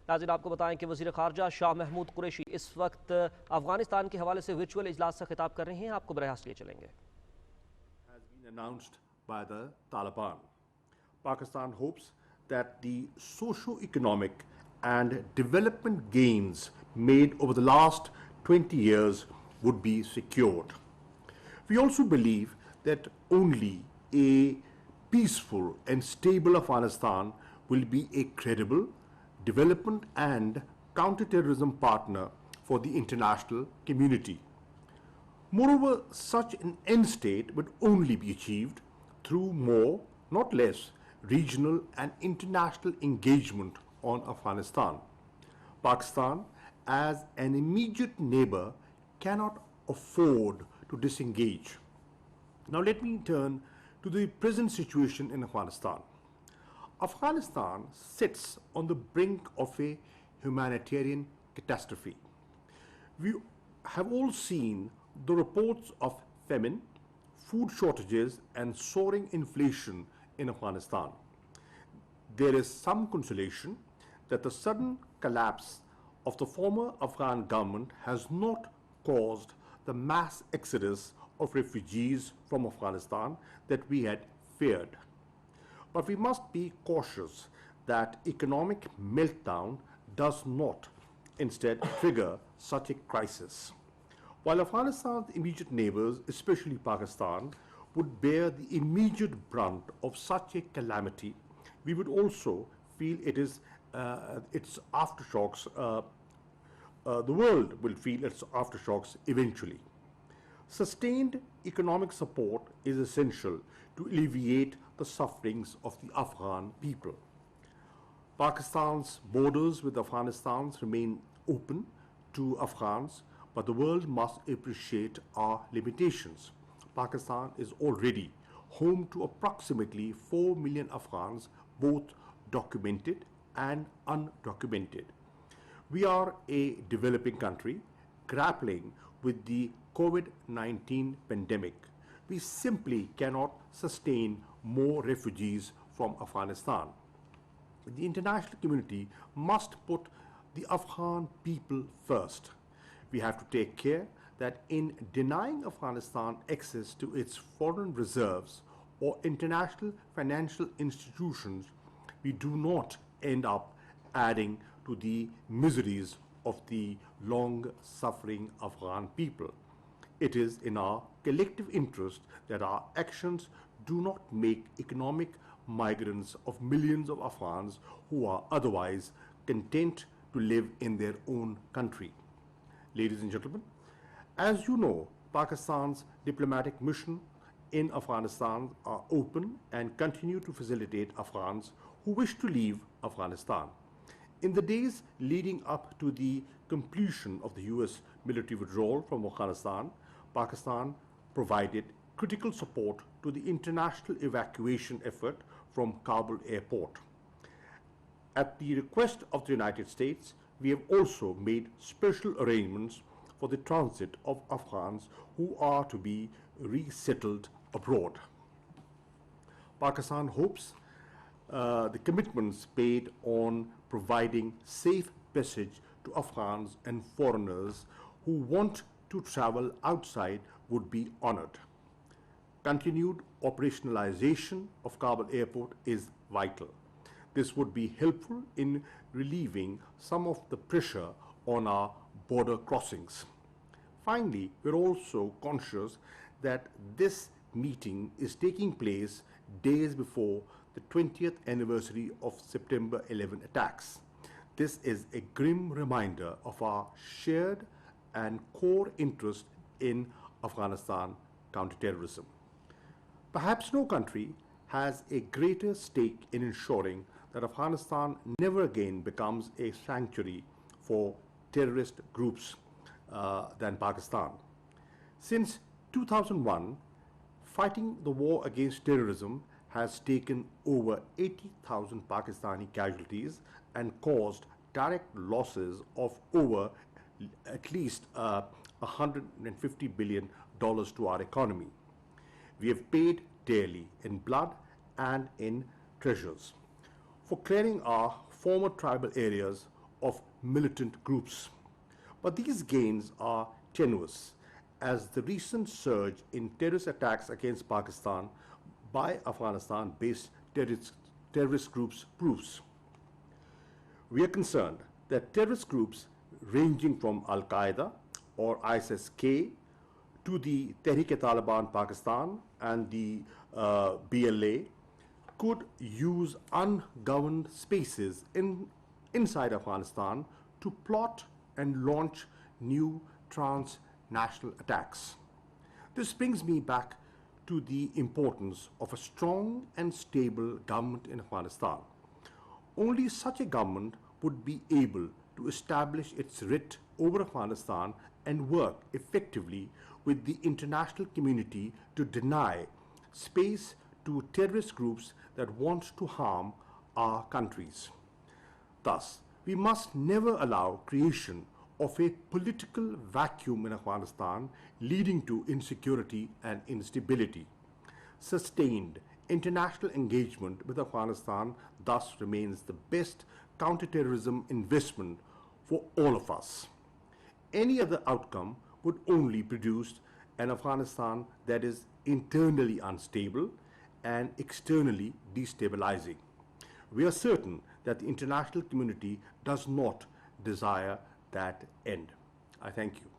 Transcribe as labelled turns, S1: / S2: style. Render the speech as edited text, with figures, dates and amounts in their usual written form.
S1: नाज़रीन, आपको बताएं कि वज़ीर ख़ारजा शाह महमूद कुरैशी इस वक्त अफगानिस्तान के हवाले से वर्चुअल इजलास से खिताब कर रहे हैं। आपको बराह रास्त लिए चलेंगे।
S2: Has been announced by the Taliban. Pakistan hopes that the socio-economic and development gains made over the last 20 years would be secured. We also believe that only a peaceful and stable Afghanistan will be a credible development and counterterrorism partner for the international community. Moreover, such an end state would only be achieved through more, not less, regional and international engagement on Afghanistan. Pakistan, as an immediate neighbor, cannot afford to disengage. Now, let me turn to the present situation in Afghanistan. Afghanistan sits on the brink of a humanitarian catastrophe. We have all seen the reports of famine, food shortages, and soaring inflation in Afghanistan. There is some consolation that the sudden collapse of the former Afghan government has not caused the mass exodus of refugees from Afghanistan that we had feared. But we must be cautious that economic meltdown does not instead trigger such a crisis. While Afghanistan's immediate neighbors, especially Pakistan, would bear the immediate brunt of such a calamity, we would also feel its aftershocks. The world will feel its aftershocks eventually. Sustained economic support is essential to alleviate the sufferings of the Afghan people. Pakistan's borders with Afghanistan remain open to Afghans, but the world must appreciate our limitations. Pakistan is already home to approximately 4 million Afghans, both documented and undocumented. We are a developing country grappling with the COVID-19 pandemic. We simply cannot sustain more refugees from Afghanistan. The international community must put the Afghan people first. We have to take care that in denying Afghanistan access to its foreign reserves or international financial institutions, we do not end up adding to the miseries of the long-suffering Afghan people. It is in our collective interest that our actions do not make economic migrants of millions of Afghans who are otherwise content to live in their own country. Ladies and gentlemen, as you know, Pakistan's diplomatic mission in Afghanistan are open and continue to facilitate Afghans who wish to leave Afghanistan. In the days leading up to the completion of the US military withdrawal from Afghanistan, Pakistan provided critical support to the international evacuation effort from Kabul airport. At the request of the United States, we have also made special arrangements for the transit of Afghans who are to be resettled abroad. Pakistan hopes the commitments paid on providing safe passage to Afghans and foreigners who want to travel outside would be honored. Continued operationalization of Kabul airport is vital. This would be helpful in relieving some of the pressure on our border crossings. Finally, we're also conscious that this meeting is taking place days before the 20th anniversary of September 11 attacks. This is a grim reminder of our shared and core interest in Afghanistan counterterrorism. Perhaps no country has a greater stake in ensuring that Afghanistan never again becomes a sanctuary for terrorist groups than Pakistan. Since 2001, fighting the war against terrorism has taken over 80,000 Pakistani casualties and caused direct losses of over at least $150 billion to our economy. We have paid dearly in blood and in treasures. For clearing our former tribal areas of militant groups. But these gains are tenuous, as the recent surge in terrorist attacks against Pakistan by Afghanistan-based terrorist groups proves. We are concerned that terrorist groups ranging from Al-Qaeda or ISIS-K to the Tehrik-e-Taliban Pakistan and the BLA could use ungoverned spaces inside Afghanistan to plot and launch new transnational attacks. This brings me back to the importance of a strong and stable government in Afghanistan. Only such a government would be able to establish its writ over Afghanistan and work effectively with the international community to deny space to terrorist groups that want to harm our countries. Thus, we must never allow creation of a political vacuum in Afghanistan leading to insecurity and instability. Sustained international engagement with Afghanistan thus remains the best counterterrorism investment for all of us. Any other outcome would only produce an Afghanistan that is internally unstable and externally destabilizing. We are certain that the international community does not desire that end. I thank you.